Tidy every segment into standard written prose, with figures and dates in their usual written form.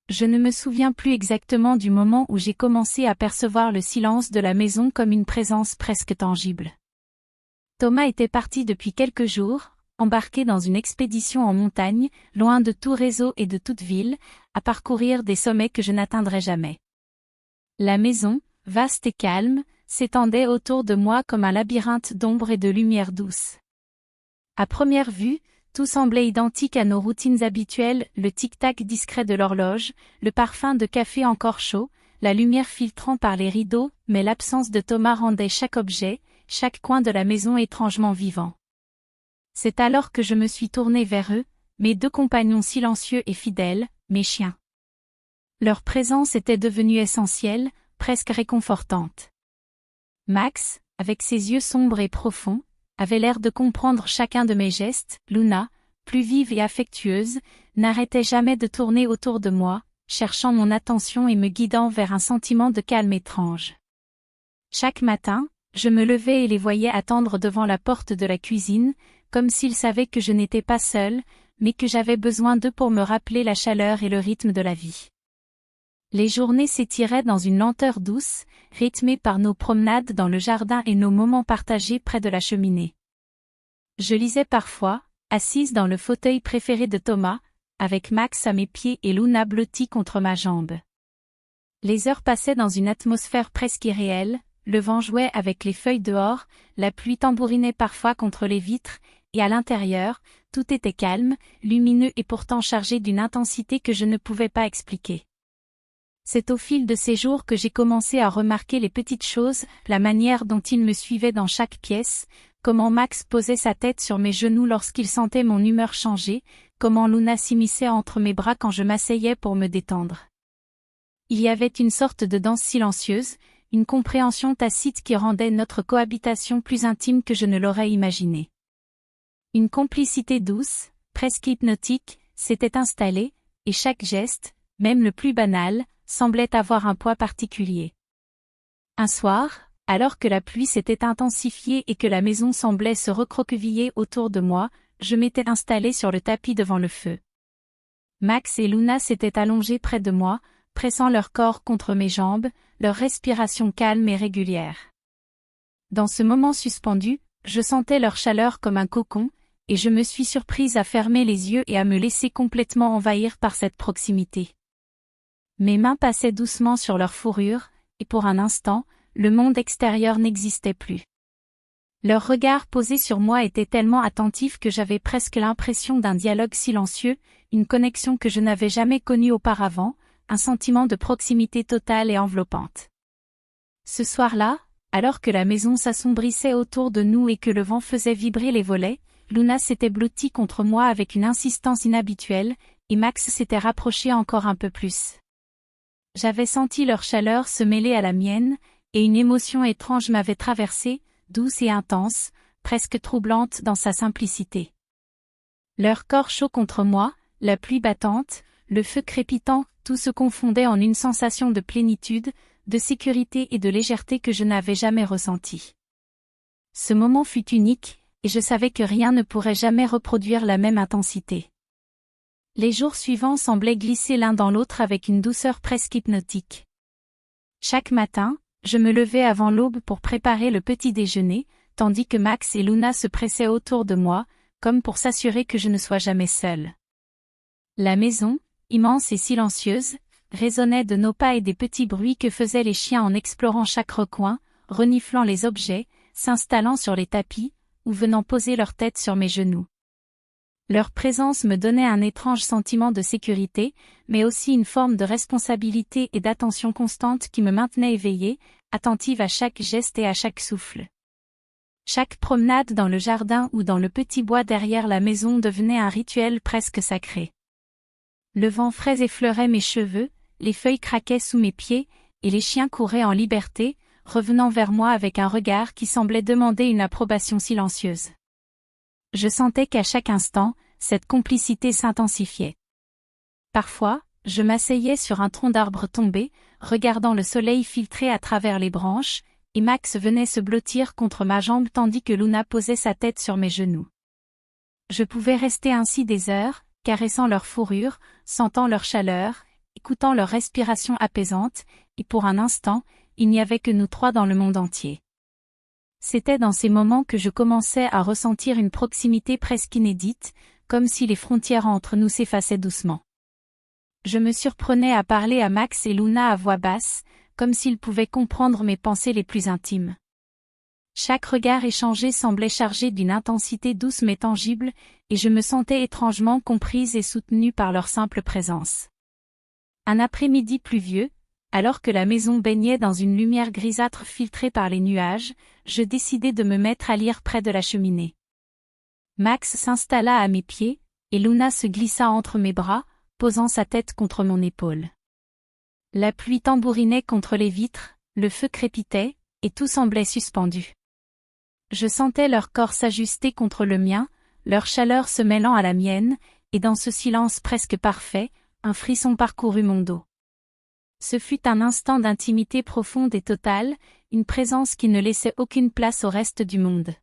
Je ne me souviens plus exactement du moment où j'ai commencé à percevoir le silence de la maison comme une présence presque tangible. Thomas était parti depuis quelques jours, embarqué dans une expédition en montagne, loin de tout réseau et de toute ville, à parcourir des sommets que je n'atteindrais jamais. La maison, vaste et calme, s'étendait autour de moi comme un labyrinthe d'ombre et de lumière douce. À première vue, tout semblait identique à nos routines habituelles, le tic-tac discret de l'horloge, le parfum de café encore chaud, la lumière filtrant par les rideaux, mais l'absence de Thomas rendait chaque objet, chaque coin de la maison étrangement vivant. C'est alors que je me suis tournée vers eux, mes deux compagnons silencieux et fidèles, mes chiens. Leur présence était devenue essentielle, presque réconfortante. Max, avec ses yeux sombres et profonds, avait l'air de comprendre chacun de mes gestes. Luna, plus vive et affectueuse, n'arrêtait jamais de tourner autour de moi, cherchant mon attention et me guidant vers un sentiment de calme étrange. Chaque matin, je me levais et les voyais attendre devant la porte de la cuisine, comme s'ils savaient que je n'étais pas seule, mais que j'avais besoin d'eux pour me rappeler la chaleur et le rythme de la vie. Les journées s'étiraient dans une lenteur douce, rythmée par nos promenades dans le jardin et nos moments partagés près de la cheminée. Je lisais parfois, assise dans le fauteuil préféré de Thomas, avec Max à mes pieds et Luna blottie contre ma jambe. Les heures passaient dans une atmosphère presque irréelle, le vent jouait avec les feuilles dehors, la pluie tambourinait parfois contre les vitres, et à l'intérieur, tout était calme, lumineux et pourtant chargé d'une intensité que je ne pouvais pas expliquer. C'est au fil de ces jours que j'ai commencé à remarquer les petites choses, la manière dont il me suivait dans chaque pièce, comment Max posait sa tête sur mes genoux lorsqu'il sentait mon humeur changer, comment Luna s'immisçait entre mes bras quand je m'asseyais pour me détendre. Il y avait une sorte de danse silencieuse, une compréhension tacite qui rendait notre cohabitation plus intime que je ne l'aurais imaginé. Une complicité douce, presque hypnotique, s'était installée, et chaque geste, même le plus banal, semblait avoir un poids particulier. Un soir, alors que la pluie s'était intensifiée et que la maison semblait se recroqueviller autour de moi, je m'étais installée sur le tapis devant le feu. Max et Luna s'étaient allongés près de moi, pressant leur corps contre mes jambes, leur respiration calme et régulière. Dans ce moment suspendu, je sentais leur chaleur comme un cocon, et je me suis surprise à fermer les yeux et à me laisser complètement envahir par cette proximité. Mes mains passaient doucement sur leur fourrure, et pour un instant, le monde extérieur n'existait plus. Leur regard posé sur moi était tellement attentif que j'avais presque l'impression d'un dialogue silencieux, une connexion que je n'avais jamais connue auparavant, un sentiment de proximité totale et enveloppante. Ce soir-là, alors que la maison s'assombrissait autour de nous et que le vent faisait vibrer les volets, Luna s'était blottie contre moi avec une insistance inhabituelle, et Max s'était rapproché encore un peu plus. J'avais senti leur chaleur se mêler à la mienne, et une émotion étrange m'avait traversée, douce et intense, presque troublante dans sa simplicité. Leur corps chaud contre moi, la pluie battante, le feu crépitant, tout se confondait en une sensation de plénitude, de sécurité et de légèreté que je n'avais jamais ressentie. Ce moment fut unique, et je savais que rien ne pourrait jamais reproduire la même intensité. Les jours suivants semblaient glisser l'un dans l'autre avec une douceur presque hypnotique. Chaque matin, je me levais avant l'aube pour préparer le petit déjeuner, tandis que Max et Luna se pressaient autour de moi, comme pour s'assurer que je ne sois jamais seule. La maison, immense et silencieuse, résonnait de nos pas et des petits bruits que faisaient les chiens en explorant chaque recoin, reniflant les objets, s'installant sur les tapis, ou venant poser leur tête sur mes genoux. Leur présence me donnait un étrange sentiment de sécurité, mais aussi une forme de responsabilité et d'attention constante qui me maintenait éveillée, attentive à chaque geste et à chaque souffle. Chaque promenade dans le jardin ou dans le petit bois derrière la maison devenait un rituel presque sacré. Le vent frais effleurait mes cheveux, les feuilles craquaient sous mes pieds, et les chiens couraient en liberté, revenant vers moi avec un regard qui semblait demander une approbation silencieuse. Je sentais qu'à chaque instant, cette complicité s'intensifiait. Parfois, je m'asseyais sur un tronc d'arbre tombé, regardant le soleil filtrer à travers les branches, et Max venait se blottir contre ma jambe tandis que Luna posait sa tête sur mes genoux. Je pouvais rester ainsi des heures, caressant leur fourrure, sentant leur chaleur, et écoutant leur respiration apaisante, et pour un instant, il n'y avait que nous trois dans le monde entier. C'était dans ces moments que je commençais à ressentir une proximité presque inédite, comme si les frontières entre nous s'effaçaient doucement. Je me surprenais à parler à Max et Luna à voix basse, comme s'ils pouvaient comprendre mes pensées les plus intimes. Chaque regard échangé semblait chargé d'une intensité douce mais tangible, et je me sentais étrangement comprise et soutenue par leur simple présence. Un après-midi pluvieux, alors que la maison baignait dans une lumière grisâtre filtrée par les nuages, je décidai de me mettre à lire près de la cheminée. Max s'installa à mes pieds, et Luna se glissa entre mes bras, posant sa tête contre mon épaule. La pluie tambourinait contre les vitres, le feu crépitait, et tout semblait suspendu. Je sentais leur corps s'ajuster contre le mien, leur chaleur se mêlant à la mienne, et dans ce silence presque parfait, un frisson parcourut mon dos. Ce fut un instant d'intimité profonde et totale, une présence qui ne laissait aucune place au reste du monde.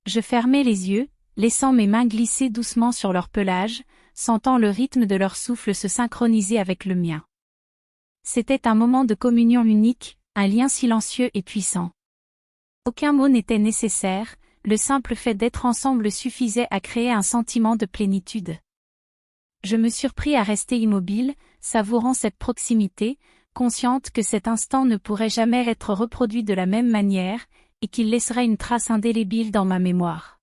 Je fermai les yeux, laissant mes mains glisser doucement sur leur pelage, sentant le rythme de leur souffle se synchroniser avec le mien. C'était un moment de communion unique, un lien silencieux et puissant. Aucun mot n'était nécessaire, le simple fait d'être ensemble suffisait à créer un sentiment de plénitude. Je me surpris à rester immobile, savourant cette proximité, consciente que cet instant ne pourrait jamais être reproduit de la même manière, et qu'il laisserait une trace indélébile dans ma mémoire.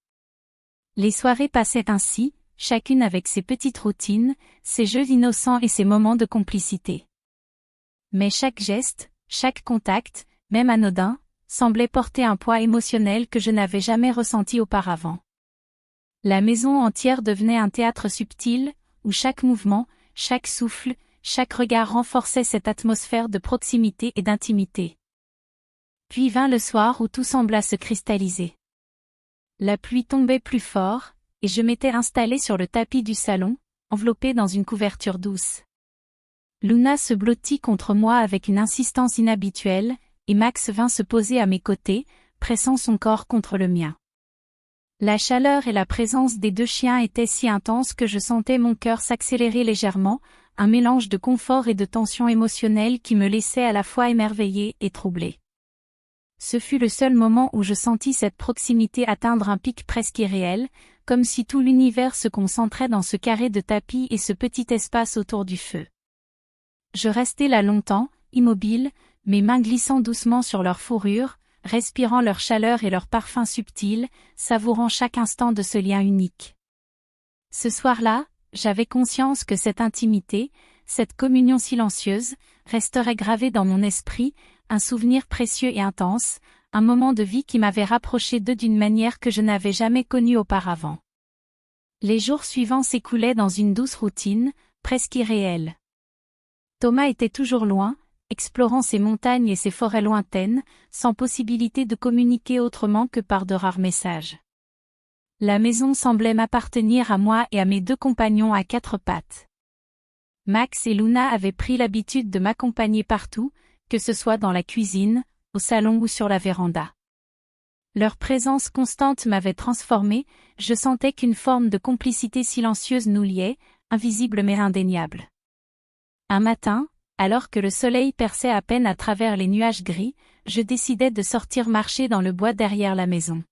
Les soirées passaient ainsi, chacune avec ses petites routines, ses jeux innocents et ses moments de complicité. Mais chaque geste, chaque contact, même anodin, semblait porter un poids émotionnel que je n'avais jamais ressenti auparavant. La maison entière devenait un théâtre subtil, où chaque mouvement, chaque souffle, chaque regard renforçait cette atmosphère de proximité et d'intimité. Puis vint le soir où tout sembla se cristalliser. La pluie tombait plus fort, et je m'étais installée sur le tapis du salon, enveloppée dans une couverture douce. Luna se blottit contre moi avec une insistance inhabituelle, et Max vint se poser à mes côtés, pressant son corps contre le mien. La chaleur et la présence des deux chiens étaient si intenses que je sentais mon cœur s'accélérer légèrement, un mélange de confort et de tension émotionnelle qui me laissait à la fois émerveillée et troublée. Ce fut le seul moment où je sentis cette proximité atteindre un pic presque irréel, comme si tout l'univers se concentrait dans ce carré de tapis et ce petit espace autour du feu. Je restai là longtemps, immobile, mes mains glissant doucement sur leur fourrure, respirant leur chaleur et leur parfum subtil, savourant chaque instant de ce lien unique. Ce soir-là, j'avais conscience que cette intimité, cette communion silencieuse, resterait gravée dans mon esprit, un souvenir précieux et intense, un moment de vie qui m'avait rapproché d'eux d'une manière que je n'avais jamais connue auparavant. Les jours suivants s'écoulaient dans une douce routine, presque irréelle. Thomas était toujours loin, explorant ces montagnes et ces forêts lointaines, sans possibilité de communiquer autrement que par de rares messages. La maison semblait m'appartenir à moi et à mes deux compagnons à quatre pattes. Max et Luna avaient pris l'habitude de m'accompagner partout, que ce soit dans la cuisine, au salon ou sur la véranda. Leur présence constante m'avait transformée, je sentais qu'une forme de complicité silencieuse nous liait, invisible mais indéniable. Un matin, alors que le soleil perçait à peine à travers les nuages gris, je décidai de sortir marcher dans le bois derrière la maison.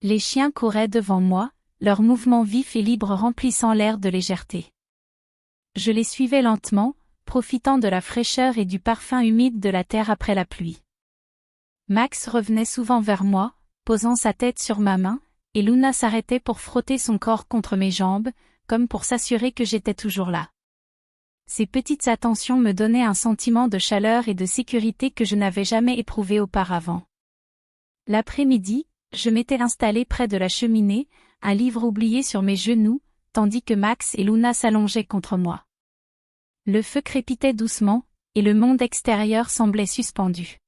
Les chiens couraient devant moi, leurs mouvements vifs et libres remplissant l'air de légèreté. Je les suivais lentement, profitant de la fraîcheur et du parfum humide de la terre après la pluie. Max revenait souvent vers moi, posant sa tête sur ma main, et Luna s'arrêtait pour frotter son corps contre mes jambes, comme pour s'assurer que j'étais toujours là. Ces petites attentions me donnaient un sentiment de chaleur et de sécurité que je n'avais jamais éprouvé auparavant. L'après-midi, je m'étais installée près de la cheminée, un livre oublié sur mes genoux, tandis que Max et Luna s'allongeaient contre moi. Le feu crépitait doucement, et le monde extérieur semblait suspendu.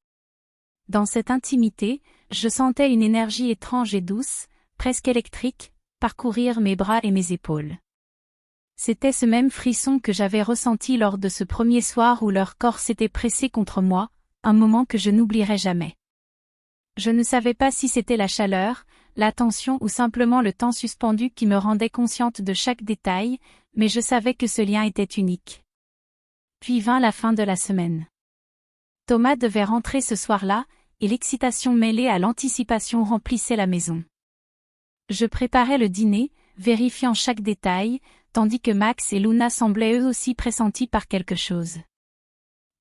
Dans cette intimité, je sentais une énergie étrange et douce, presque électrique, parcourir mes bras et mes épaules. C'était ce même frisson que j'avais ressenti lors de ce premier soir où leur corps s'était pressé contre moi, un moment que je n'oublierai jamais. Je ne savais pas si c'était la chaleur, la tension ou simplement le temps suspendu qui me rendait consciente de chaque détail, mais je savais que ce lien était unique. Puis vint la fin de la semaine. Thomas devait rentrer ce soir-là, et l'excitation mêlée à l'anticipation remplissait la maison. Je préparais le dîner, vérifiant chaque détail, tandis que Max et Luna semblaient eux aussi pressentis par quelque chose.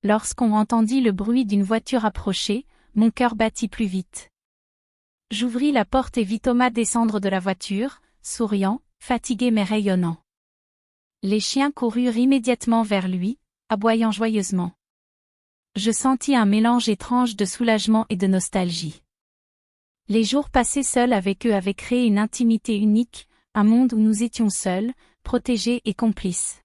Lorsqu'on entendit le bruit d'une voiture approcher, mon cœur battit plus vite. J'ouvris la porte et vis Thomas descendre de la voiture, souriant, fatigué mais rayonnant. Les chiens coururent immédiatement vers lui, aboyant joyeusement. Je sentis un mélange étrange de soulagement et de nostalgie. Les jours passés seuls avec eux avaient créé une intimité unique, un monde où nous étions seuls, protégés et complices.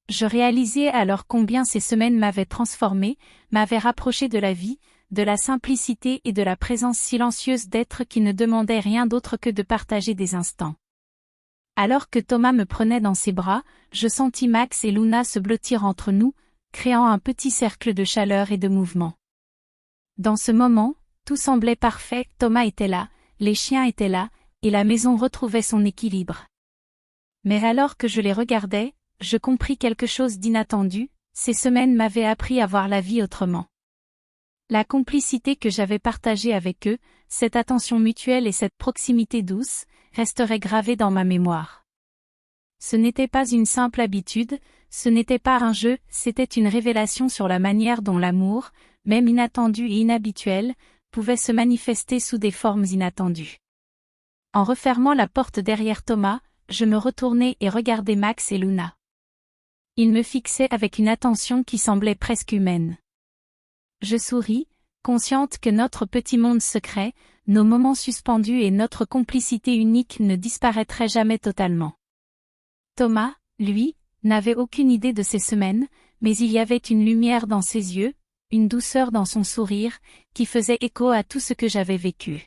Je réalisais alors combien ces semaines m'avaient transformé, m'avaient rapproché de la vie, de la simplicité et de la présence silencieuse d'êtres qui ne demandaient rien d'autre que de partager des instants. Alors que Thomas me prenait dans ses bras, je sentis Max et Luna se blottir entre nous, créant un petit cercle de chaleur et de mouvement. Dans ce moment, tout semblait parfait, Thomas était là, les chiens étaient là, et la maison retrouvait son équilibre. Mais alors que je les regardais, je compris quelque chose d'inattendu, ces semaines m'avaient appris à voir la vie autrement. La complicité que j'avais partagée avec eux, cette attention mutuelle et cette proximité douce, resteraient gravées dans ma mémoire. Ce n'était pas une simple habitude, ce n'était pas un jeu, c'était une révélation sur la manière dont l'amour, même inattendu et inhabituel, pouvait se manifester sous des formes inattendues. En refermant la porte derrière Thomas, je me retournai et regardai Max et Luna. Ils me fixaient avec une attention qui semblait presque humaine. Je souris, consciente que notre petit monde secret, nos moments suspendus et notre complicité unique ne disparaîtraient jamais totalement. Thomas, lui, n'avait aucune idée de ces semaines, mais il y avait une lumière dans ses yeux, une douceur dans son sourire, qui faisait écho à tout ce que j'avais vécu.